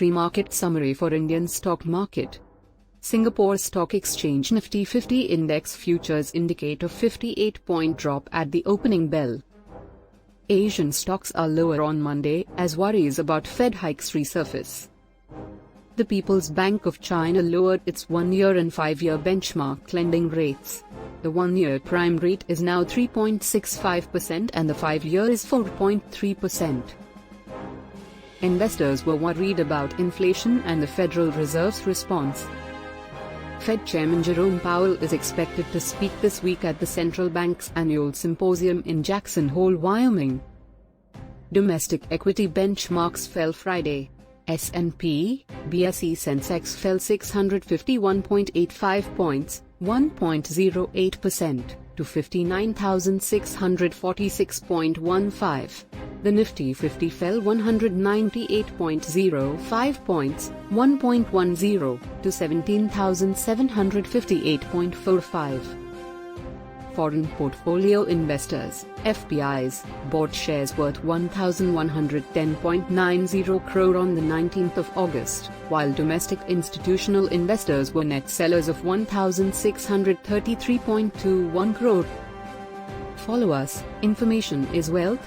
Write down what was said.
Pre-market summary for Indian stock market. Singapore Stock Exchange Nifty 50 Index futures indicate a 58-point drop at the opening bell. Asian stocks are lower on Monday as worries about Fed hikes resurface. The People's Bank of China lowered its 1-year and 5-year benchmark lending rates. The 1-year prime rate is now 3.65% and the 5-year is 4.3%. Investors were worried about inflation and the Federal Reserve's response. Fed Chairman Jerome Powell is expected to speak this week at the central bank's annual symposium in Jackson Hole, Wyoming. Domestic equity benchmarks fell Friday. S&P, BSE Sensex fell 651.85 points, 1.08%, to 59,646.15. The Nifty 50 fell 198.05 points, 1.10, to 17,758.45. Foreign portfolio investors, FPIs, bought shares worth 1,110.90 crore on the 19th of August, while domestic institutional investors were net sellers of 1,633.21 crore. Follow us, information is wealth.